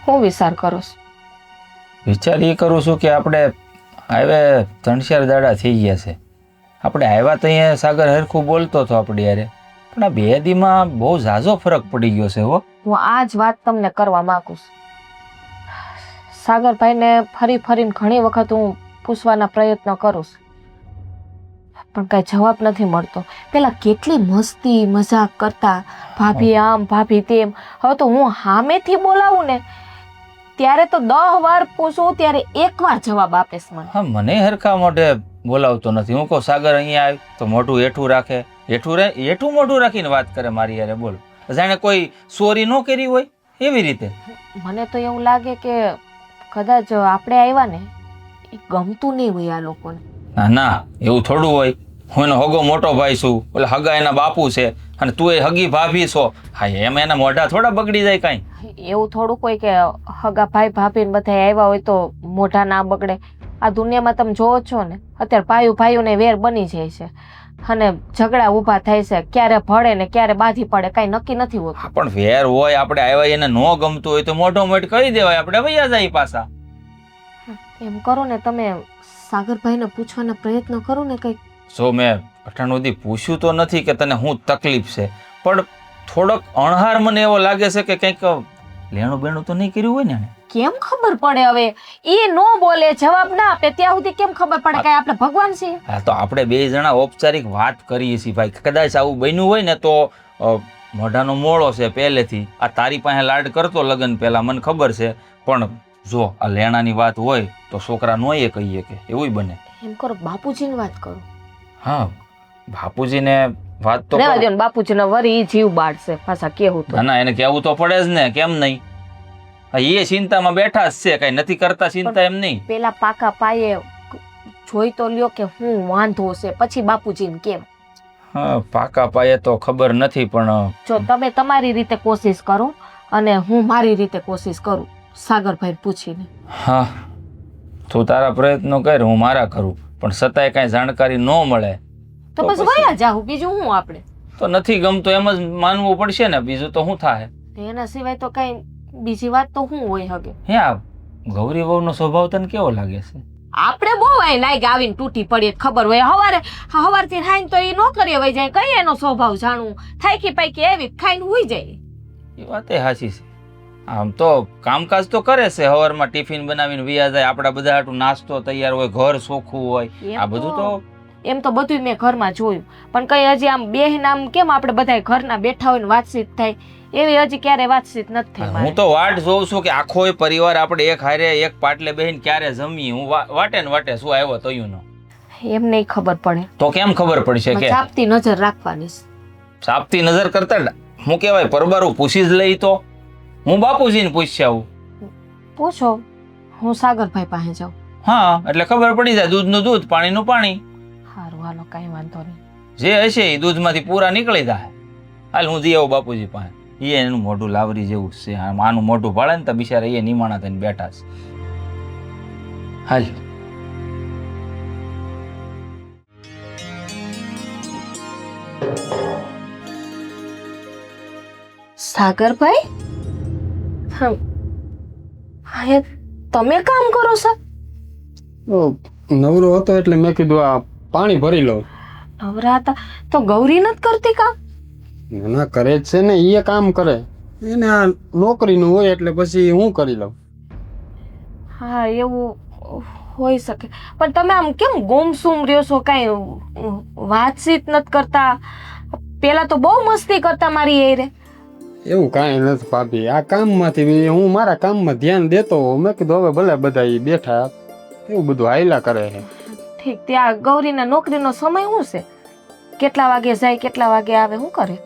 હું વિચાર કરો છો? વિચાર એ કરું છું કે આપણે હવે 3-4 દાડા થઈ ગયા છે. આપણે આવ્યા તો અહીંયા સાગર હરખું બોલતો હતો આપણી યારે, પણ આ 2 દીમાં બહુ ઝાઝો ફરક પડી ગયો છે હો. હું આ જ વાત તમને કરવા માંગુ છું. સાગરભાઈને ફરી ફરીને ઘણી વખત હું પૂછવાના પ્રયત્ન કરું છું, પણ કઈ જવાબ નથી મળતો. પેલા કેટલી મસ્તી મજાક કરતા, ભાભી આમ ભાભી તેમ. હવે તો હું સામેથી બોલાવું ને ત્યારે તો 10 વાર પૂછું ત્યારે 1 વાર જવાબ આપે છે મને. હા, મને હરખા મોઢે બોલાવતો નથી. હું કહું સાગર અહીંયા આવ તો મોઢું હેઠું રાખે, હેઠું મોઢું રાખીને વાત કરે મારી યારે. બોલ, જાણે કોઈ ચોરી ન કરી હોય એવી રીતે. મને તો એવું લાગે કે કદાચ આપણે આવ્યા ને એ ગમતું નહીં હોય આ લોકોને. ના ના, એવું થોડું હોય. હું એનો હગો મોટો ભાઈ છું, એટલે હગા એના બાપુ છે, અને તું એ હગી ભાભી છો. હા, એમ એના મોઢા થોડા બગડી જાય કાંઈ? એવું થોડું કોઈ કે હગા ભાઈ ભાભીને બધા આવ્યા હોય તો મોઢા ના બગડે. આ દુનિયામાં તમે જોવો છો ને, અત્યારે ભાઈઓને વેર બની જાય છે અને ઝઘડા ઊભા થાય છે. ક્યારે ભળે ને ક્યારે બાધી પડે કાંઈ નક્કી નથી હોતું. પણ વેર હોય, આપણે આવ્યા એને ન ગમતું હોય તો મોઢો મોઢ કહી દેવાય, આપણે વૈયા જાય પાછા. એમ કરો ને તમે સાગરભાઈને પૂછવાના પ્રયત્ન કરો ને કંઈક. જો મેં અઠાણ સુધી પૂછ્યું તો નથી કે તને શું તકલીફ છે, પણ થોડોક અણહાર મને એવો લાગે છે કે કંઈક લેણું બેણું તો નહીં કર્યું હોય ને એણે. કેમ ખબર પડે? હવે એ નો બોલે, જવાબ ના આપે ત્યાં સુધી કેમ ખબર પડે કે આપણે ભગવાન છીએ? હા, તો આપણે 2 જણા ઔપચારિક વાત કરીએ છીએ ભાઈ. કદાચ આવું બન્યું હોય ને તો મોઢાનો મોળો છે પહેલેથી. આ તારી પાસે લાડ કરતો લગ્ન પહેલા, મને ખબર છે. પણ જો આ લેણાની વાત હોય તો છોકરા નોય કહીએ કે એવું બને. એમ કરો બાપુજીની વાત કરો. હા, બાપુજીને વાત તો રહેવા દો ને, બાપુજીને વરી જીવ બાળશે પાછા કેવું તો. ના ના, એને કહેવું તો પડે જ ને, કેમ નહીં? એ ચિંતામાં બેઠા જ છે, કઈ નથી કરતા ચિંતા એમ નહીં. પેલા પાકા પાયે જોઈ તો લ્યો કે હું વાંધો છે, પછી બાપુજીને કેમ. હા, પાકા પાયે તો ખબર નથી, પણ જો તમે તમારી રીતે કોશિશ કરો અને હું મારી રીતે કોશિશ કરું સાગરભાઈ પૂછીને. હા, તું તારા પ્રયત્નો કર, હું મારા કરું, પણ છતાંય કાંઈ જાણકારી ન મળે તો બસ વયા જાવ. બીજું હું આપણે તો નથી ગમતું એમ જ માનવું પડશે ને, બીજું તો શું થાય? એના સિવાય તો કઈ બીજી વાત તો શું હોય હગે? હે, આ ગૌરી વહુનો સ્વભાવ તને કેવો લાગે છે? આપણે બહુ આય નાઈ આવીને તૂટી પડીએ ખબર હોય. હવારથી ખાઈને તો એ નો કરીએ વઈ જાય. કઈ એનો સ્વભાવ જાણવું? થાકી પાકી એવી ખાઈને હુઈ જાય. એ વાત એ સાચી છે. આમ તો કામકાજ તો કરે છે, હવારમાં ટિફિન બનાવીને વિયા જાય, આપણા બધા હાટુ નાસ્તો તૈયાર હોય, ઘર ચોખ્ખું હોય, આ બધું તો એમ તો બધું મેં ઘરમાં જોયું, પણ કઈ હજી આમ બેહીને આમ કેમ આપણે બધા ઘરના બેઠા હોય ને વાતચીત થાય એવી હજી ક્યારે વાતચીત નથી થઈ. હું તો વાટ જોઉં છું કે આખો પરિવાર આપણે એક હારે એક પાટલે બેહીને ક્યારે જમીએ. હું વાટે ને વાટે શું આવ્યો તો નો એમ નહીં ખબર પડે તો કેમ ખબર પડશે? કે ચાપતી નજર રાખવાની. સાપતી નજર કરતા હું કેવાય પરબારું પૂછી જ લઈ. તો હું બાપુજીને પૂછી આવું. પૂછો, હું સાગરભાઈ પાસે જાઉં. હા, એટલે ખબર પડી જાય. દૂધનું દૂધ, પાણીનું પાણી. સારું, હાલો, કઈ વાંધો નહીં. જે હશે એ દૂધમાંથી પૂરા નીકળી જાય. હાલ હું જઈ આવું બાપુજી પાસે. એનું મોઢું લાવરી જેવું છે. આનું મોઢું ભાળે ને તો બિચારા એ નિમાણા થઈને બેઠા છે. હાલ. સાગરભાઈ, હા, તમે કામ કરો છો? નવરો હતો એટલે મેં કીધું આ પાણી ભરી લઉં. નવરા હતા તો ગૌરી નથી કરતી કામ? ના, કરે જ છે ને, એ કામ કરે. એને આ નોકરીનું હોય એટલે પછી હું કરી લઉં. હા, એવું હોઈ શકે, પણ તમે આમ કેમ ગુમસુમ રહ્યો છો? કઈ વાતચીત નથી કરતા? પેલા તો બહુ મસ્તી કરતા મારી એરે. એવું કાંઈ નથી ભાભી, આ કામમાંથી હું મારા કામમાં ધ્યાન દેતો હોઉં. મેં કીધું હવે ભલે બધા બેઠા, એવું બધું હાયલા કરે છે. ઠીક, ત્યાં ગૌરીના નોકરીનો સમય શું છે? કેટલા વાગે જાય, કેટલા વાગે આવે, શું કરે?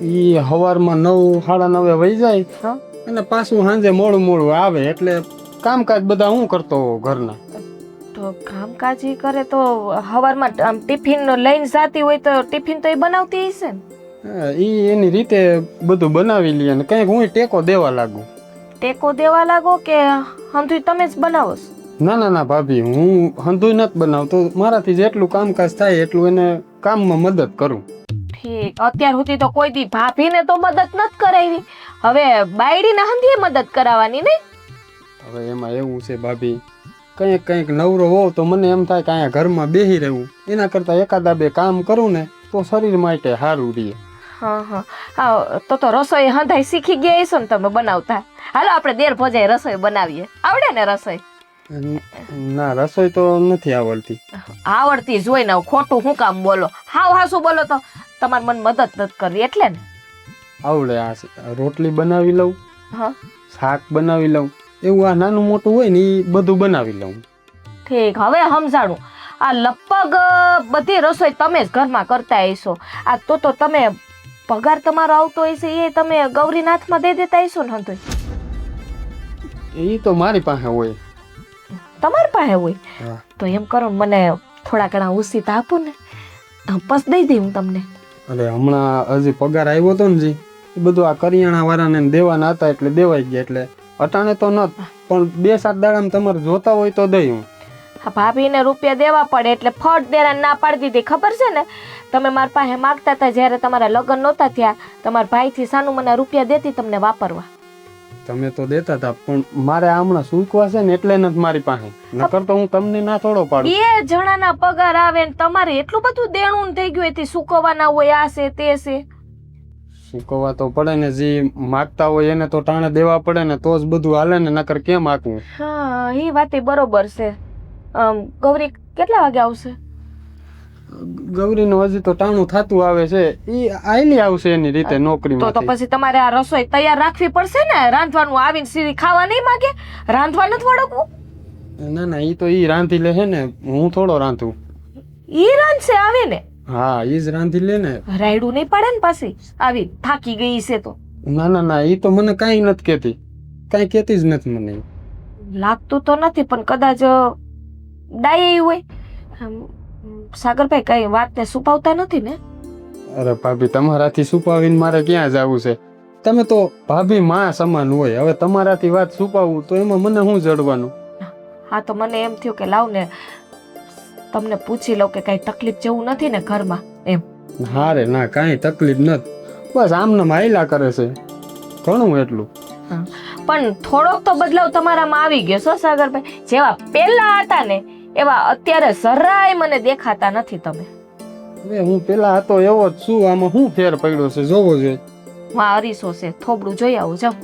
એ સવારમાં 9, 9:30 વહી જાય અને પાછું સાંજે મોડું મોડું આવે. એટલે કામકાજ બધા હું કરતો હોઉં ઘરના. તો કામકાજ ઈ કરે તો સવારમાં આમ ટિફિન લઈને જાતી હોય તો ટિફિન તો એ બનાવતી હશે ને? ઈ એની રીતે બધું બનાવી લે ને કંઈક હું ટેકો દેવા લાગુ. ટેકો દેવા લાગો કે હંધુય તમે જ બનાવો છો? ના ના ના ભાભી, હું હંધુય નથી બનાવતો. મારાથી જેટલું કામકાજ થાય એટલું એને કામમાં મદદ કરું. ઠીક, અત્યાર સુધી તો કોઈ દી ભાભીને તો મદદ નથી કરાવી, હવે બાયડીને હંધીએ મદદ કરાવવાની નહીં? હવે એમાં એવું છે ભાભી, કંઈક કંઈક નવરો હોવ તો મને એમ થાય કે અહીંયા ઘરમાં બેસી રહેવું, એના કરતાં એકાદા બે કામ કરું ને તો શરીર માટે સારું રહે. હા હા હા, તો રસોઈ હંધાઈ શીખી ગયા હશો ને તમે બનાવતા. હાલો આપણે દેર ભોજાય રસોઈ બનાવીએ. આવડે ને રસોઈ? ના, રસોઈ તો નથી આવડતી. આવડતી જ હોય ને, ખોટું શું કામ બોલો? હાવ હાસું બોલો તો તમારે મને મદદ નથી કરવી એટલે ને. આવડે, આ રોટલી બનાવી લઉં, હા શાક બનાવી લઉં, એવું આ નાનું મોટું હોય ને એ બધું બનાવી લઉં. ઠીક, હવે સમજાણું. આ લગભગ બધી રસોઈ તમે જ ઘરમાં કરતા હશો. આ તો તમે પગાર તમારો આવતો હશે એ તમે ગૌરીના હાથમાં દઈ દેતા હશો ને? હંધુય એ તો મારી પાસે હોય. તમારી પાસે હોય હા. તો એમ કરો, મને થોડા ઘણા ઉસીતા આપો ને, બસ દઈ દઈ હું તમને. અરે હમણાં હજી પગાર આવ્યો હતો ને જી, એ બધું આ કરિયાણા વાળાને દેવાના હતા એટલે દેવાઈ ગયા. એટલે અટાણે તો ન, પણ 2-7 દાડામાં તમારે જોતા હોય તો દઈ હું. હા, ભાભીને રૂપિયા દેવા પડે એટલે ફટ દેરા ના પાડી દીધી. ખબર છે ને, તમે મારા પાસે માગતા હતા જ્યારે તમારા લગ્ન નહોતા થયા, તમારા ભાઈથી સાનું મને રૂપિયા દેતી તમને વાપરવા. તમે તો દેતા હતા, પણ મારે હમણાં સૂકવા છે ને એટલે નથી મારી પાસે, નકર તો હું તમને ના થોડો પાડું. 2 જણાના પગાર આવે ને તમારે એટલું બધું દેણું થઈ ગયું, એથી સૂકવવાના હોય, આ છે તે છે. સૂકવવા તો પડે ને, જે માગતા હોય એને તો ટાણે દેવા પડે ને, તો જ બધું હાલે ને, નકર કેમ આકવું. હા, એ વાત બરોબર છે. ગૌરી કેટલા વાગે આવશે? ગૌરીનું હજી તો ટાણું થતું આવે છે, એ આયલી આવશે એની રીતે નોકરી. તો પછી તમારે આ રસોઈ તૈયાર રાખવી પડશે ને. રાંધવાનું આવીને સીધી ખાવા નહીં માગે? રાંધવા નથી વળગવું? ના ના, ઈ તો ઈ રાંધી લે હે ને, હું થોડો રાંધું. ઈ રાંધશે આવીને? હા, ઈ જ રાંધી લે ને. રાયડું નહીં પડે ને પાછી આવી થાકી ગઈ છે તો? ના ના ના, ઈ તો મને કાંઈ નથી કહેતી, કાંઈ કહેતી જ નથી મને. લાગતું તો નથી, પણ કદાચ ડાય હોય. સાગરભાઈ કઈ વાતને છુપાવતા નથી ને? અરે ભાભી, તમારાથી છુપાવીને મારે ક્યાં જવું છે? તમે તો ભાભી માં સમાન હોય, હવે તમારાથી વાત છુપાવું તો એમાં મને શું જડવાનું? હા, તો મને એમ થયું કે લાવ ને તમને પૂછી લઉં કે કઈ તકલીફ જેવું નથી ને ઘરમાં એમ. હા રે ના, કાંઈ તકલીફ નથી, બસ આમને માયલા કરે છે ઘણું એટલું. પણ થોડોક તો બદલાવ તમારામાં આવી ગયો છો સાગરભાઈ. જેવા પહેલા હતા ને એવા અત્યારે જરાય મને દેખાતા નથી તમે. હવે હું પેલા હતો એવો જ છું, આમાં શું ફેર પડ્યો છે જોવો જોઈએ. માં અરીસો છે, થોબડું જોઈ આવું જાવ.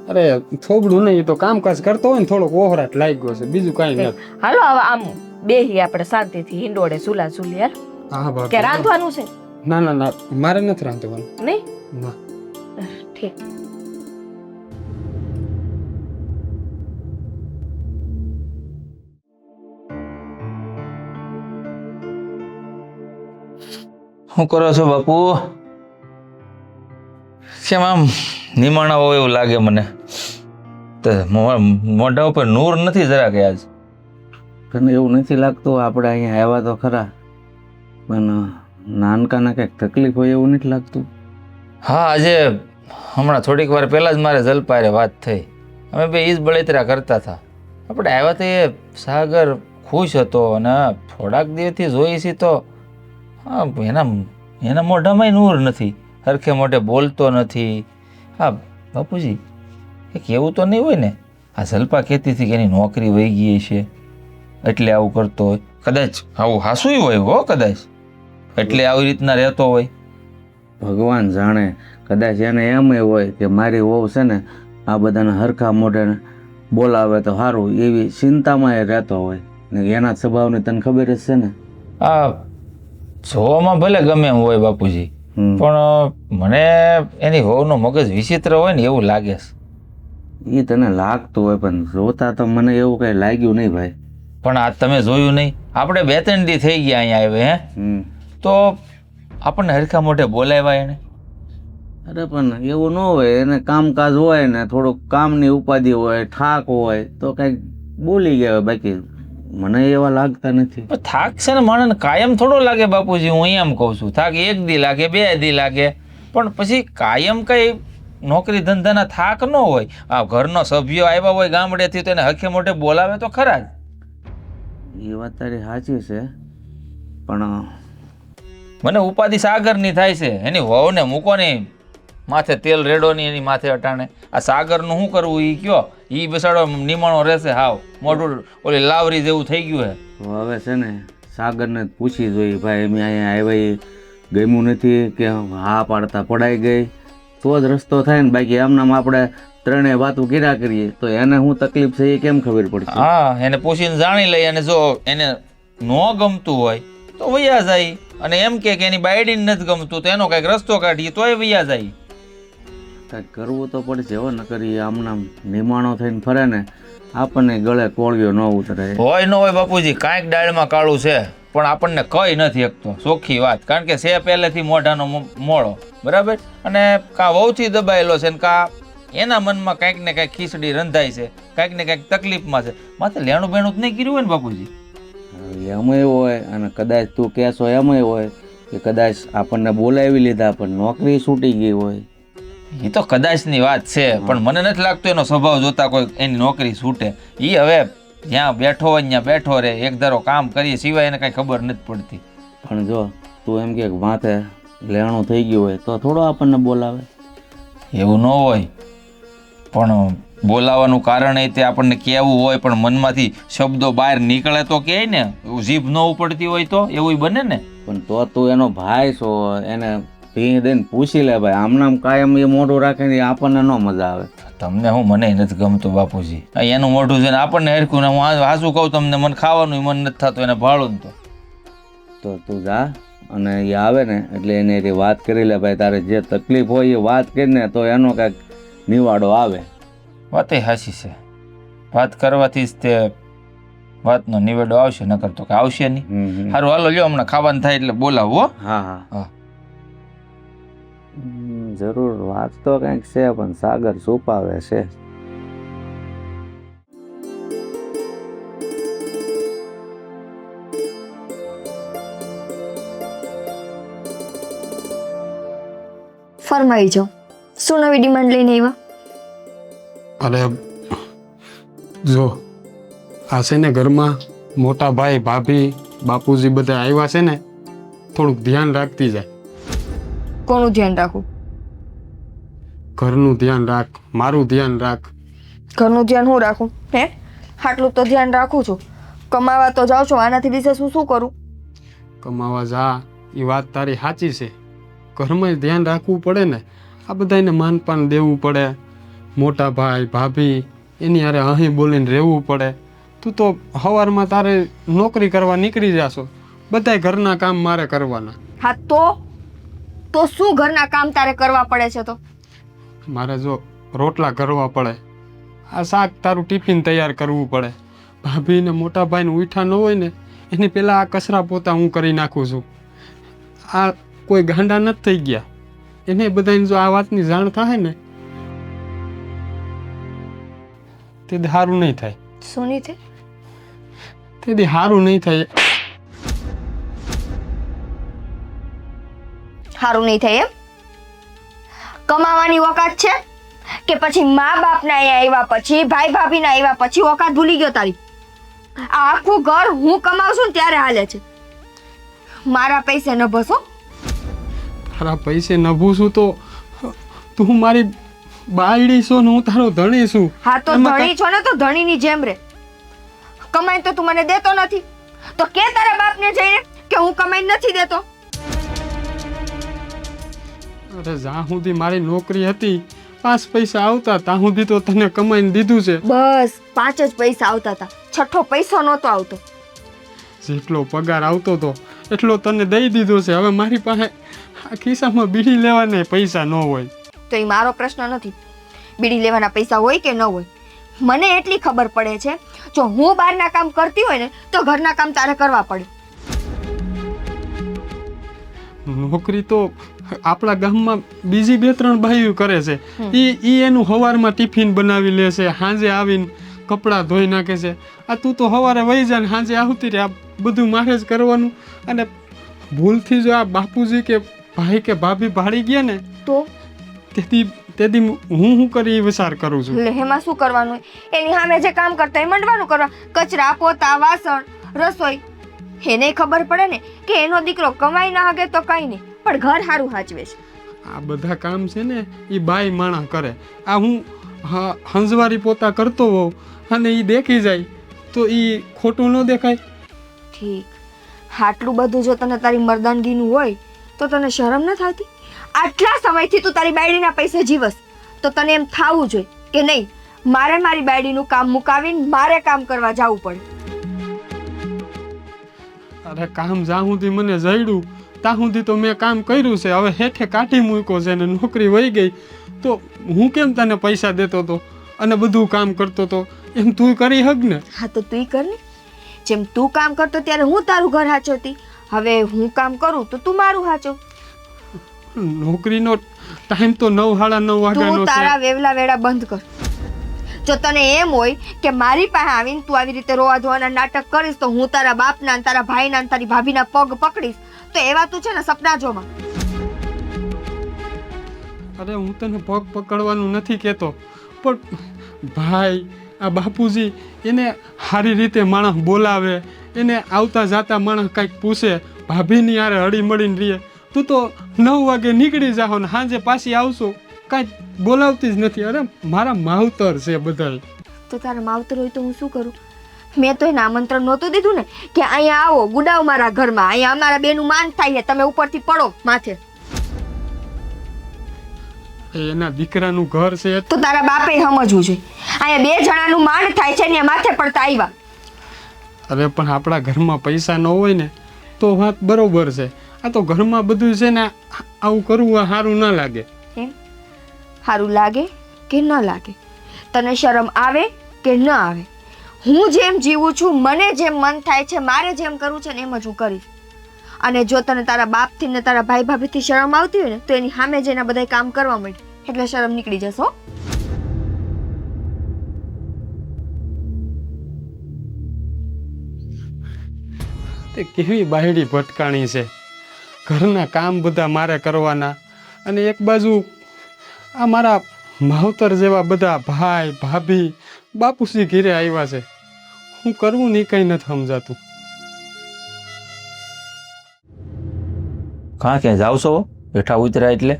અરે થોબડું નહીં, તો કામકાજ કરતો હોય ને થોડોક ઓહરાટ લાગ્યો છે, બીજું કાંઈ નથી. હાલો હવે આમ બેહી આપણે શાંતિથી હિંડોળે ઝૂલા ઝૂલી યાર. હા ભાભી. કે રાંધવાનું છે? ના ના ના, મારે નથી રાંધવાનું. નહીં? ના. ઠીક. શું કરો છો બાપુ? કેમ આમ નિમાણા હોય એવું લાગે મને. તો મોઢા ઉપર નૂર નથી જરાક આજ. તને એવું નથી લાગતું આપણે અહીંયા આવ્યા તો ખરા, પણ નાનકાના કંઈક તકલીફ હોય એવું નથી લાગતું? હા, આજે હમણાં થોડીક વાર પહેલાં જ મારે જલપારે વાત થઈ. અમે બે ઈ જ બળેતરા કરતા હતા. આપણે આવ્યા તો એ સાગર ખુશ હતો, અને થોડાક દિવસથી જોઈ છે તો હા, એના મોઢામાંય નૂર નથી, હરખે મોઢે બોલતો નથી. હા બાપુજી, એક એવું તો નહીં હોય ને, આ જલપા કહેતી હતી કે એની નોકરી વહી ગઈ છે એટલે આવું કરતો હોય. કદાચ આવું હાસુય હોય હો, કદાચ એટલે આવી રીતના રહેતો હોય. ભગવાન જાણે, કદાચ એને એમ હોય કે મારી વહુ છે ને આ બધાને હરખા મોઢે બોલાવે તો સારું, એવી ચિંતામાં એ રહેતો હોય ને. એના સ્વભાવની તને ખબર જ છે ને. આ જોવામાં ભલે ગમે એમ હોય બાપુજી, પણ મને એની વહુનો મગજ વિચિત્ર હોય ને એવું લાગે છે. એ તને લાગતું હોય, પણ જોતા તો મને એવું કઈ લાગ્યું નહીં ભાઈ. પણ આ તમે જોયું નહીં, આપણે 2-3 દી થઈ ગયા અહીંયા આવે હે, તો આપણને હરખા મોઢે બોલાવ્યા એને. અરે પણ એવું ન હોય, એને કામકાજ હોય ને થોડુંક કામની ઉપાધિ હોય, થાક હોય તો કઈક બોલી ગયા હોય, બાકી મને એવા લાગતા નથી. થાક છે ને મને કાયમ થોડો લાગે બાપુજી, હું એમ કહું છું. થાક 1 દી લાગે, 2 દી લાગે, પણ પછી કાયમ કઈ નોકરી ધંધાના થાક ન હોય. આ ઘરનો સભ્યો આવ્યા હોય ગામડેથી તો એને હખે મોઢે બોલાવે તો ખરા જ. એ વાત તારી સાચી છે, પણ મને ઉપાધિ સાગરની થાય છે. એની વહુને મૂકો ને, માથે તેલ રેડો નહીં એની માથે અટાણે. આ સાગરનું શું કરવું એ કયો? એ બેસાડો નિમાણો રહેશે હાવ મોઢું ઓલી લાવરી જેવું થઈ ગયું હે. તો હવે છે ને સાગરને જ પૂછી જોઈએ ભાઈ એમ અહીંયા આવ્યા એ ગમ્યું નથી કે હા પાડતા પડાઈ ગઈ તો જ રસ્તો થાય ને, બાકી આમનામ આપણે ત્રણેય વાતો કર્યા કરીએ તો એને શું તકલીફ છે એ કેમ ખબર પડશે? હા, એને પૂછીને જાણી લઈ, અને જો એને ન ગમતું હોય તો વૈયા જાય, અને એમ કે એની બાયડીને નથી ગમતું તો એનો કંઈક રસ્તો કાઢીએ તોય વૈયા જાય. કંઈક કરવું તો પડશે હો, ન કરીએ આમનામ નિમાણો થઈને ફરે ને આપણને ગળે કોળિયો ન ઉતરે. હોય ન હોય બાપુજી, કાંઈક ડાળમાં કાળું છે પણ આપણને કઈ નથી શકતો, ચોખ્ખી વાત. કારણ કે છે પહેલેથી મોઢાનો મોળો, બરાબર, અને કાં વહુથી દબાયેલો છે ને કાં એના મનમાં કાંઈક ને કાંઈક ખીચડી રંધાય છે, કાંઈક ને કાંઈક તકલીફમાં છે. માથે લેણું બેણું જ નહીં કર્યું હોય ને બાપુજી? એમાંય હોય, અને કદાચ તું કહેશો એમાંય હોય કે કદાચ આપણને બોલાવી લીધા પણ નોકરી છૂટી ગઈ હોય. એ તો કદાચની વાત છે, પણ મને નથી લાગતું એનો સ્વભાવ જોતા કોઈ એની નોકરી છૂટે. એ હવે જ્યાં બેઠો હોય ત્યાં બેઠો રહે, એક ધારો કામ કરીએ સિવાય એને કાંઈ ખબર નથી પડતી. પણ જો તું એમ કે માથે લેણું થઈ ગયું હોય તો થોડો આપણને બોલાવે? એવું ન હોય, પણ બોલાવાનું કારણ એ તે આપણને કહેવું હોય, પણ મનમાંથી શબ્દો બહાર નીકળે તો કહે ને, જીભ ન ઉપડતી હોય તો એવું બને ને. પણ તો તું એનો ભાઈ છો, એને ભી દઈને પૂછી લે ભાઈ, આમનામ કાયમ એ મોઢું રાખે ને આપણને ન મજા આવે. તમને હું મને નથી ગમતું બાપુજી, એનું મોઢું છે ને આપણને હરખું ને. હું હાસું કહું તમને, મને ખાવાનું મન નથી થતું એને ભાડું તો તું જા અને એ આવે ને એટલે એને એ વાત કરી લે ભાઈ, તારે જે તકલીફ હોય એ વાત કરીને તો એનો કાંઈક નિવાડો આવે. વાતે હાસી છે, વાત કરવાથી જ તે વાતનો નિવેડો આવશે, નકર તો કે આવશે નહીં. સારું હાલો લ્યો, હમણાં ખાવાનું થાય એટલે બોલાવો. હા હા જરૂર, વાત તો કંઈક છે પણ સાગર છુપાવે છે. ફરમાઈ જાઓ, શું નવી ડિમાન્ડ લઈને આવ્યા? અરે જો આ છે ને ઘરમાં મોટા ભાઈ ભાભી બાપુજી બધા આવ્યા છે ને, થોડુંક ધ્યાન રાખતી જાય. કોનું ધ્યાન રાખું? ઘરનું ધ્યાન રાખ, મારું ધ્યાન રાખ. ઘરનું ધ્યાન હું રાખું? હે, આટલું તો ધ્યાન રાખું છું. કમાવા તો જાઉં છું, આનાથી વિશેષ હું શું કરું? કમાવા જા એ વાત તારી સાચી છે, ઘરમાં ધ્યાન રાખવું પડે ને. આ બધાને માનપાન દેવું પડે, મોટા ભાઈ ભાભી એની હારે અહીં બોલીને રહેવું પડે. તું તો સવારમાં તારે નોકરી કરવા નીકળી જાશો, બધાય ઘરના કામ મારે કરવાના. હા તો શું ઘરના કામ તારે કરવા પડે છે? તો મારે જો રોટલા કરવા પડે, આ શાક તારું ટિફિન તૈયાર કરવું પડે. ભાભી ને મોટા ભાઈને ઉઠા ન હોય ને એની પહેલાં આ કચરા પોતા હું કરી નાખું છું. આ કોઈ ગાંડા નથી થઈ ગયા, એને બધાને જો આ વાતની જાણ થાય ને તે સારું નહીં થાય. શું નહીં થાય? તેથી સારું નહીં થાય. સારું નહીં થાય એમ? કમાવાની ઓકાત છે કે પછી મા બાપના અહીંયા આવ્યા પછી, ભાઈ ભાભીના આવ્યા પછી ઓકાત ભૂલી ગયો તારી? આ આખું ઘર હું કમાવું છું ને ત્યારે હાલે છે. મારા પૈસે ન ભસો. તારા પૈસે નભું છું તો તું મારી બાયડી છો ને હું તારો ધણી છું. હા તો ધણી છો ને તો ધણીની જેમ રે. કમાઈ તો તું મને દેતો નથી, તો કે તારા બાપને જઈને કે હું કમાઈ નથી દેતો. અરે જ્યાં સુધી મારી નોકરી હતી 5 પૈસા આવતા ત્યાં સુધી તો તને કમાઈને દીધું છે. બસ 5 જ પૈસા આવતા હતા, છઠ્ઠો પૈસો નહોતો આવતો. જેટલો પગાર આવતો હતો એટલો તને દઈ દીધો છે. હવે મારી પાસે આ ખિસ્સામાં બીડી લેવાના પૈસા ન હોય. તો એ મારો પ્રશ્ન નથી, બીડી લેવાના પૈસા હોય કે ન હોય. મને એટલી ખબર પડે છે, જો હું બહારના કામ કરતી હોય ને તો ઘરના કામ તારે કરવા પડે. નોકરી તો આપણા ગામમાં બીજી 2-3 બાઈઓ કરે છે. ઈ એનું સવારમાં ટિફિન બનાવી લે છે, સાંજે આવીને કપડાં ધોઈ નાખે છે. આ તું તો સવારે વહી જાય ને સાંજે આવતી રહે, આ બધું મારે જ કરવાનું. અને ભૂલથી જો આ બાપુજી કે ભાઈ કે ભાભી ભાડી ગયા ને તો તેથી હું કરી વિચાર કરું છું. એટલે એમાં શું કરવાનું? એની સામે જે કામ કરતા એ મંડવાનું કરવા. કચરા પોતા વાસણ રસોઈ એને ખબર પડે ને કે એનો દીકરો કમાઈ ના હગે તો કઈ નહીં, પણ ઘર સારું સાચવે છે. આ બધા કામ છે ને એ બાઈ માણા કરે. આ હું હંજવારી પોતા કરતો હોઉં અને એ દેખી જાય તો એ ખોટું ન દેખાય? ઠીક, આટલું બધું જો તને તારી મર્દાનગીનું હોય તો તને શરમ ન થતી? આટલા સમયથી તું તારી બાયડીના પૈસે જીવસ તો તને એમ થાવું જોઈએ કે નહીં મારે મારી બાયડીનું કામ મુકાવીને મારે કામ કરવા જવું પડે. અરે કામ જ્યાં સુધી મને જડ્યું ત્યાં સુધી તો મેં કામ કર્યું છે. હવે હેઠે કાઢી મૂક્યો છે ને નોકરી વહી ગઈ તો હું કેમ તને પૈસા દેતો હતો અને બધું કામ કરતો હતો એમ તું કરી હક ને? હા તો તુંય કર ને. જેમ તું કામ કરતો ત્યારે હું તારું ઘર હાચવતી, હવે હું કામ કરું તો તું મારું હાચવ. નોકરીનો ટાઈમ તો 9:30 વાગ્યાનો તું છે. તારા વેવલા વેડા બંધ કર. જો તને એમ હોય કે મારી પાસે આવીને તું આવી રીતે રોવા ધોવાના નાટક કરીશ તો હું તારા બાપના ને તારા ભાઈના ને તારી ભાભીના પગ પકડીશ તો એવા તું છે ને સપના જોમાં. અરે હું તને પગ પકડવાનું નથી કહેતો, પણ ભાઈ આ બાપુજી એને સારી રીતે માણસ બોલાવે, એને આવતા જાતા માણસ કાંઈક પૂછે, ભાભીની યારે હળી મળીને રહીએ. તું તો 9 વાગે નીકળી જાઓ ને સાંજે પાછી આવશો, કાંઈ બોલાવતી જ નથી. અરે મારા માવતર છે બધા. તો તારા માવતર હોય તો હું શું કરું? મેં તો એને આમંત્રણ નહોતું દીધું ને કે અહીંયા આવો ગુડાવ મારા ઘરમાં, અહીંયા અમારા બેનું માન થાય છે, તમે ઉપરથી પડો માથે. એના દીકરાનું ઘર છે તો તારા બાપે સમજવું જોઈએ અહીંયા 2 જણાનું માન થાય છે ને માથે પડતા આવ્યા. અરે પણ આપણા ઘરમાં પૈસા ન હોય ને તો વાત બરોબર છે. આ તો ઘરમાં બધું છે ને આવું કરવું આ સારું ના લાગે. એમ સારું લાગે કે ન લાગે, તને શરમ આવે કે ન આવે, હું જેમ જીવું છું મને જેમ મન થાય છે મારે જેમ કરવું છે ને એમ જ હું કરીશ. અને જો તને તારા બાપથી ને તારા ભાઈ ભાભીથી શરમ આવતી હોય ને તો એની સામે જઈને બધા કામ કરવા માંડ એટલે શરમ નીકળી જશે હો. તે કેવી બાયડી ભટકાણી છે. ઘરના કામ બધા મારે કરવાના અને એક બાજુ આ મારા માવતર જેવા બધા ભાઈ ભાભી બાપુજી ઘીરે આવ્યા છે. હું કરવું નહીં કંઈ નથી સમજાતું. કાં ક્યાં જાવ છો બેઠા ઉતર્યા એટલે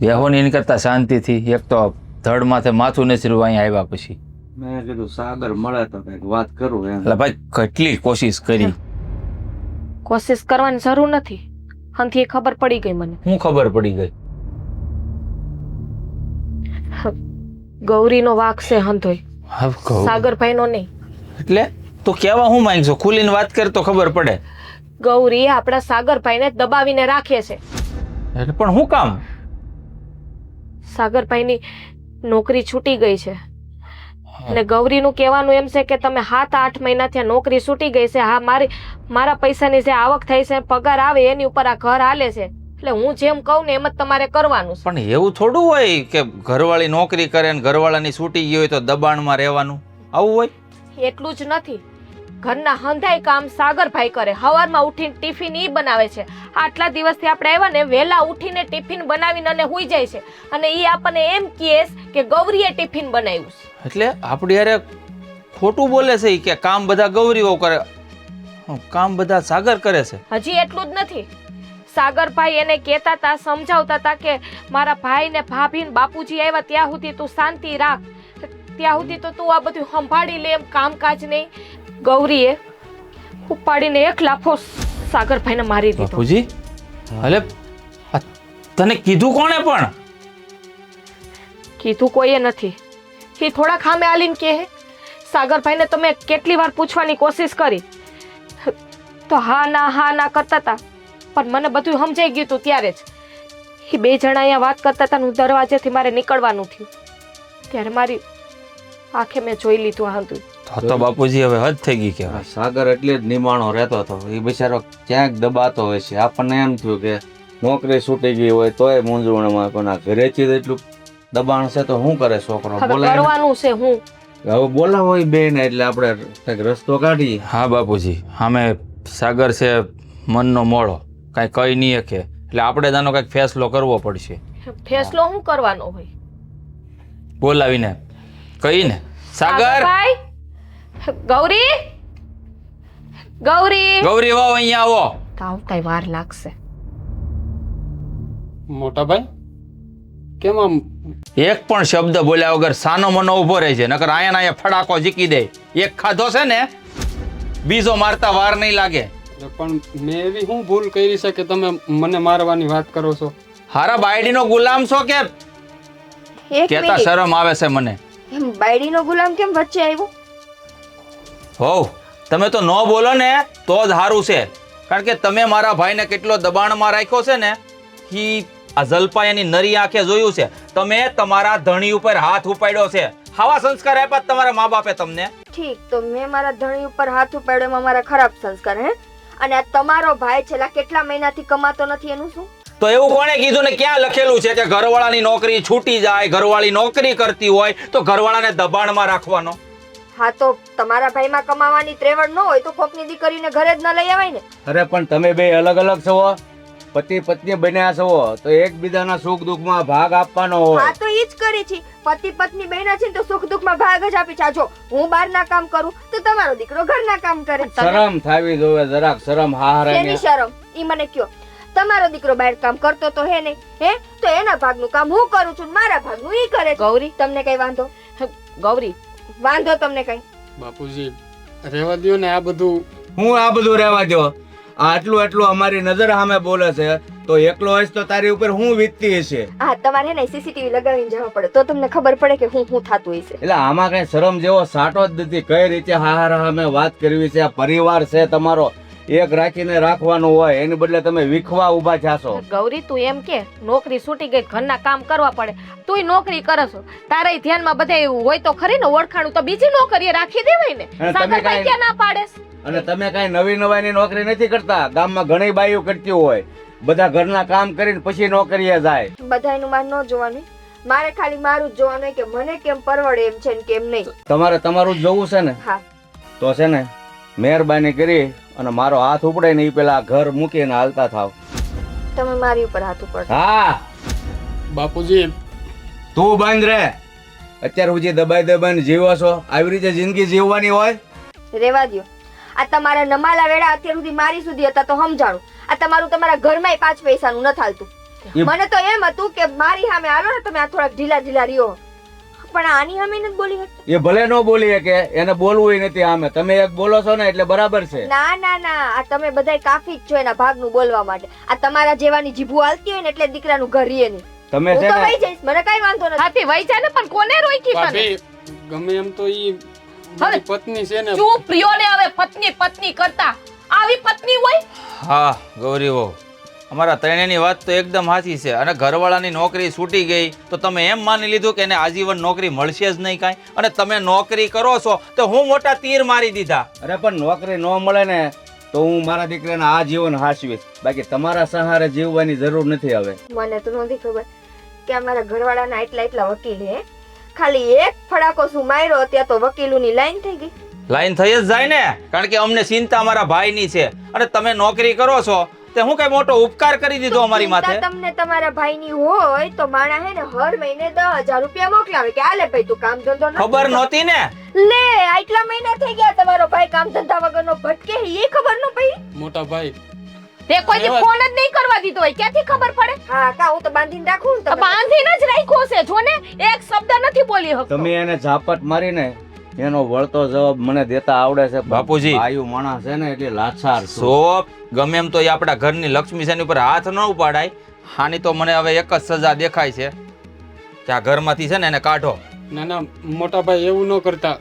બેહો ને એની કરતા શાંતિથી. એક તો ધડ માથે માથું ને સિરવું અહીંયા આવ્યા પછી. મેં કીધું સાગર મળે તો કંઈક વાત કરું એમ. એટલે ભાઈ કેટલી કોશિશ કરી. કોશિશ કરવાની જરૂર નથી. હંથી ખબર પડી ગઈ મને. હું ખબર પડી ગઈ? ગૌરીનો વાંક છે હંધોય, હવે કહું. સાગરભાઈનો નહીં. એટલે તું કેવા હું માંગશો? ખુલીને વાત કર તો ખબર પડે. ગૌરી આપણા સાગરભાઈને દબાવીને રાખે છે. એટલે પણ હું કામ? સાગરભાઈની નોકરી છૂટી ગઈ છે અને ગૌરીનું કહેવાનું એમ છે કે તમે 7-8 મહિનાથી આ નોકરી છૂટી ગઈ છે. હા મારા પૈસાની જે આવક થઈ છે પગાર આવે એની ઉપર આ ઘર હાલે છે એટલે હું જેમ કહું ને એમ જ તમારે કરવાનું છે. પણ એવું થોડું હોય કે ઘરવાળી નોકરી કરે ને ઘરવાળાની છૂટી ગઈ હોય તો દબાણમાં રહેવાનું? આવું હોય? એટલું જ નથી, ઘરના હંધાઈ કામ સાગરભાઈ કરે. સવારમાં ઉઠીને ટિફિન ઈ બનાવે છે. આટલા દિવસથી આપણે આવ્યા ને વહેલા ઉઠીને ટિફિન બનાવીને અને હુઈ જાય છે અને ઈ આપણને એમ કહે કે ગૌરીએ ટિફિન બનાવ્યું છે. એટલે આપણી યારે ખોટું બોલે છે ઈ કે કામ બધા ગૌરીઓ કરે, કામ બધા સાગર કરે છે. હજી એટલું જ નથી, સાગરભાઈ એને કહેતા હતા, સમજાવતા હતા કે મારા ભાઈ ને ભાભી ને બાપુજી આવ્યા ત્યાં સુધી તું શાંતિ રાખ, ત્યાં સુધી તો તું આ બધું સંભાળી લે એમ કામકાજ નહીં. ગૌરીએ ઉપાડીને 1 લાફો સાગરભાઈને મારી દીધો. બાપુજી અલે આ તને કીધું કોણે? પણ કીધું કોઈએ નથી. એ થોડા ખામે આલીને કહે સાગરભાઈને તમે કેટલી વાર પૂછવાની કોશિશ કરી તો હા ના કરતા હતા, પણ મને બધું સમજાઈ ગયું હતું ત્યારે જ. એ 2 જણા અહીંયા વાત કરતા હતા, હું દરવાજેથી મારે નીકળવાનું થયું ત્યારે મારી આંખે મેં જોઈ લીધું આ હતું. તો બાપુજી હવે હદ થઈ ગઈ કહેવાય. સાગર એટલે જ નિમાણો રહેતો હતો. એ બિચારો ક્યાંક દબાતો હોય છે. આપણને એમ થયું કે નોકરી છૂટી ગઈ હોય તોય મૂંઝવણમાં કોના ઘરેથી જ એટલું દબાણ છે તો શું કરે છોકરો? હવે બોલાય કરવાનું છે હું. હવે બોલાવો એ બેન એટલે આપણે કંઈક રસ્તો કાઢીએ. હા બાપુજી, અમે સાગર છે મનનો મોળો, કાંઈ કહી નહીં શકે એટલે આપણે તાનો કંઈક ફેસલો કરવો પડશે. ફેસલો શું કરવાનો હોય? બોલાવીને કહીને સાગર સાગરભાઈ, ગૌરી ગૌરી વાવ અહીંયા આવો. આવતા વાર લાગશે. મોટા ભાઈ કેમ આમ એક પણ શબ્દ બોલ્યા વગર સાનો મનો ઊભો રહે છે, નકર આયા ને આયા ફડાકો જીકી દે. એક ખાધો છે ને બીજો મારતા વાર નહીં લાગે. પણ મેં એવી શું ભૂલ કરી છે કે તમે મને મારવાની વાત કરો છો? હારા બાયડીનો ગુલામ છો કે એક કેતા મિનિટ, શરમ આવે છે મને. એમ બાયડીનો ગુલામ કેમ વચ્ચે આવ્યો? હોવ તમે તો ન બોલો ને તો જ સારું છે, કારણ કે તમે મારા ભાઈને કેટલો દબાણમાં રાખ્યો છે ને કે આ જલપાયાની નરી આંખે જોયું છે. તમે તમારા ધણી ઉપર હાથ ઉપાડ્યો છે. આવા સંસ્કાર આપ્યા તમારા મા બાપે તમને. ઠીક, તો મેં મારા ધણી ઉપર હાથ ઉપાડ્યો એમાં મારા ખરાબ સંસ્કાર હે? અને આ તમારો ભાઈ છેલ્લા કેટલા મહિનાથી કમાતો નથી એનું શું? તો એવું કોણે કીધું ને ક્યાં લખેલું છે કે ઘરવાળાની નોકરી છૂટી જાય, ઘરવાળી નોકરી કરતી હોય તો ઘરવાળાને દબાણમાં રાખવાનો? હા, તો તમારા ભાઈમાં કમાવાની ત્રેવડ ન હોય તો કોકની દીકરીને ઘરે જ ન લઈ આવાય ને. અરે પણ તમે બે અલગ અલગ છો, પતિ પત્ની બન્યા છો તો એકબીજાના સુખ દુઃખમાં ભાગ આપવાનો હોય. હા, તો ઈ જ કરી છે. પતિ પત્ની બહેના છે ને તો સુખ દુઃખમાં ભાગ જ આપી છે. આ જો હું બહારના કામ કરું તો તમારો દીકરો ઘરના કામ કરે. શરમ થાવી જોવે, જરાક શરમ હારે. શેની શરમ? ઈ મને કયો. તમારો દીકરો બહાર કામ કરતો તો હે નહીં? હે? તો એના ભાગનું કામ હું કરું છું, મારા ભાગનું ઈ કરે છે. ગૌરી, તમને કઈ વાંધો? ગૌરી, વાંધો તમને કઈ? બાપુજી રહેવા દ્યો ને આ બધું. હું આ બધું રહેવા દો. આટલું આટલું અમારી નજર સામે બોલે છે તો એકલો હોય તો તારી ઉપર હું વીતતી હશે. હા, તમારે હે ને સીસીટીવી લગાવીને જવા પડે તો તમને ખબર પડે કે હું થતું હશે. એટલે આમાં કઈ શરમ જેવો સાટો જ નથી. કઈ રીતે હાર સામે વાત કરવી છે? આ પરિવાર છે તમારો, એક રાખીને રાખવાનું હોય, એની બદલે તમે વિખવા ઉભા થશો. ગૌરી તું એમ કે નોકરી છૂટી ગઈ, ઘરના કામ કરવા પડે, તુંય નોકરી કરે છો, તારા ધ્યાનમાં બધે હોય તો ખરી ને ઓળખાણું તો બીજી નોકરીએ રાખી દેવાય ને. અને તમે સાગર ભાઈ કાંઈ- ક્યાં ના પાડેસ? અને તમે કઈ નવી નવાઈની નોકરી નથી કરતા. ગામમાં ઘણી બાઈઓ કરતી હોય, બધા ઘરના કામ કરીને પછી નોકરીએ જાય. બધાયનું માન ન જોવાનું. મારે ખાલી મારું જ જોવાનું હોય કે મને કેમ પરવડે એમ છે ને કેમ નહીં. તમારે તમારું જ જોવું છે ને? હા, તો છે ને મહેરબાની કરી અને મારો હાથ ઉપડે ને એ પેલા ઘર મૂકીને હાલતા થાવ. તમે મારી ઉપર હાથ ઉપર. હા, બાપુજી તું બંધ રે. અત્યાર સુધી દબાઈ દબાઈને જીવો છો, આવી રીતે જિંદગી જીવવાની હોય? રેવા દ્યો. આ તમારા નમાલા વેડા અત્યાર સુધી મારી સુધી હતા તો સમજાણું. આ તમારું તમારા ઘરમાં 5 પૈસાનું ન થાલતું. એ- મને તો એમ હતું કે મારી સામે આવો ને તમે આ થોડાક ઢીલા ઢીલા રહ્યો, પણ આની સામે નથી બોલી શકતી. એ ભલે ન બોલી કે એને બોલવું નથી આમે. તમે એક બોલો છો ને એટલે બરાબર છે. ના ના ના, આ તમે બધાય કાફી જ છો એના ભાગનું બોલવા માટે. આ તમારા જેવાની જીભું હાલતી હોય ને એટલે દીકરાનું ઘર રીએ નહીં. તમે હું છે તો ને વહી જઈશ, મને કઈ વાંધો નથી. હાથી વહી જાય ને, પણ કોને રોકી તને? ભાભી ગમે એમ તો ઈ મારી પત્ની છે ને. ચૂપ રહ્યો ને હવે. પત્ની પત્ની કરતા આવી પત્ની હોય? હા ગૌરી વહુ, અમારા ત્રણેયની વાત તો એકદમ સાચી છે. અને ઘરવાળાની નોકરી છૂટી ગઈ તો તમે એમ માની લીધું કે એને આજીવન નોકરી મળશે જ નહીં કાંઈ, અને તમે નોકરી કરો છો તો હું મોટા તીર મારી દીધા. અરે પણ નોકરી ન મળે ને તો હું મારા દીકરાને આ જીવન હાચવીશ. બાકી તમારા સહારે જીવવાની જરૂર નથી હવે. મને તો નથી ખબર કે અમારા ઘરવાળાના એટલા વકીલ હે. ખાલી એક ફડાકો શું માર્યો ત્યાં તો વકીલોની લાઈન થઈ ગઈ. લાઈન થઈ જ જાય ને, કારણ કે અમને ચિંતા અમારા ભાઈની છે. અને તમે નોકરી કરો છો તે હું કઈ મોટો ઉપકાર કરી દીધો અમારી માથે? ચિંતા તમને તમારા ભાઈની હોય તો માણા હે ને હર મહિને 10,000 રૂપિયા મોકલાવે કે આલે ભાઈ તું કામ ધંધો ન ખબર નહોતી ને? લે આટલા મહિના થઈ ગયા તમારો ભાઈ કામ ધંધા વગરનો ભટકે એ ખબર ન પડી. મોટા ભાઈ તે કોઈ દી ફોન જ નહીં કરવા દીધો હોય, ક્યાંથી ખબર પડે? હા કા હું તો બાંધીને રાખું ને તમે. બાંધીને જ રાખ્યો છે જો ને, એક શબ્દ નથી બોલી શકતો. તમે એને ઝાપટ મારીને એનો વળતો જવાબ મને દેતા આવડે છે. બાપુજી. આયુ માણસ છે ને એટલે લાચાર છો. સો ગમે એમ તો એ આપણા ઘરની લક્ષ્મી છે એની ઉપર હાથ ન ઉપાડાય. હાની તો મને હવે એક જ સજા દેખાય છે કે આ ઘરમાંથી છે ને એને કાઢો. ના ના મોટા ભાઈ એવું ન કરતા.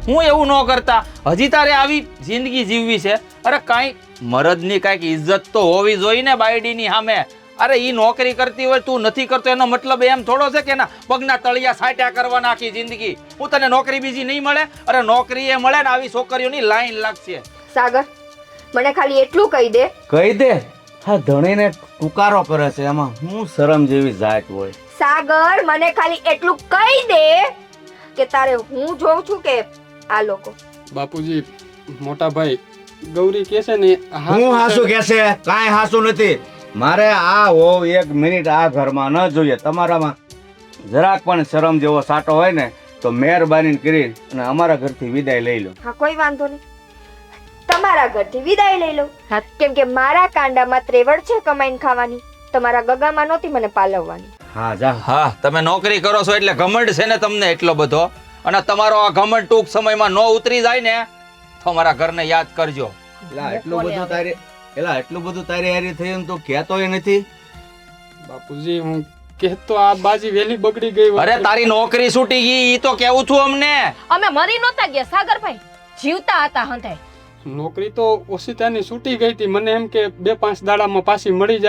હું એવું ન કરતા. હજી તારે આવી જિંદગી જીવવી છે? અરે કાંઈ મરદની કાંઈક ઇજ્જત તો હોવી જોઈએ ને બાયડીની સામે. અરે ઈ નોકરી કરતી હોય, તું નથી કરતો એનો મતલબ એમ થોડો છે કે એના પગના તળિયા સાટ્યા કરવાના આખી જિંદગી. હું તને નોકરી બીજી નહીં મળે? અરે નોકરી એ મળે ને આવી છોકરીઓની લાઈન લાગશે. સાગર મને ખાલી એટલું કહી દે. કહી દે. હા, ધણીને ટુકારો કરે છે, એમાં હું શરમ જેવી જાત હોય. સાગર મને ખાલી એટલું કહી દે કે તારે હું જોઉં છું કે આ લોકો. બાપુજી મોટા ભાઈ ગૌરી કે છે ને હું હાસુ કે છે? કાંઈ હાસુ નથી. મારે આ હોવ 1 મિનિટ આ ઘરમાં ન જોઈએ. તમારામાં જરાક પણ શરમ જેવો સાટો હોય ને તો મહેરબાની કરી અને અમારા ઘરથી વિદાય લઈ લો. હા કોઈ વાંધો નહીં, તમારા ઘરથી વિદાય લઈ લઉં. હા. કેમ કે મારા કાંડામાં ત્રેવડ છે કમાઈને ખાવાની. તમારા ગગામાં નહોતી મને પાલવવાની. હા જા. હા તમે નોકરી કરો છો એટલે ઘમંડ છે ને તમને એટલો બધો, અને તમારો આ ઘમંડ ટૂંક સમયમાં ન ઉતરી જાય ને તો મારા ઘરને યાદ કરજો. એટલું બધું તારી હારી થયું તો કહેતોય નથી. બાપુજી હું કહેતો આ બાજી વેલી બગડી ગઈ હોત. અરે તારી નોકરી છૂટી ગઈ ઈ તો કેવું છું અમને. અમે મરી નહોતા ગયા સાગરભાઈ, જીવતા હતા હંધાય. નોકરી તો ઓછી ત્યાંની છૂટી ગઈ હતી. મને એમ કે 2-5 દાડામાં પાછી મળી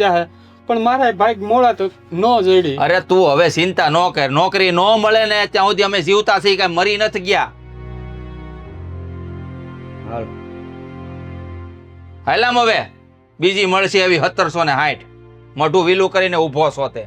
જાય પણ મારા ભાઈ મોડા તો ન જડી. અરે તું હવે ચિંતા ન કર, નોકરી ન મળે ને ત્યાં સુધી અમે જીવતા છીએ, કઈ મરી નથી ગયા. હાલ. હાલામ હવે બીજી મળશે એવી 1760 મોઢું વિલું કરીને ઊભો છો તે.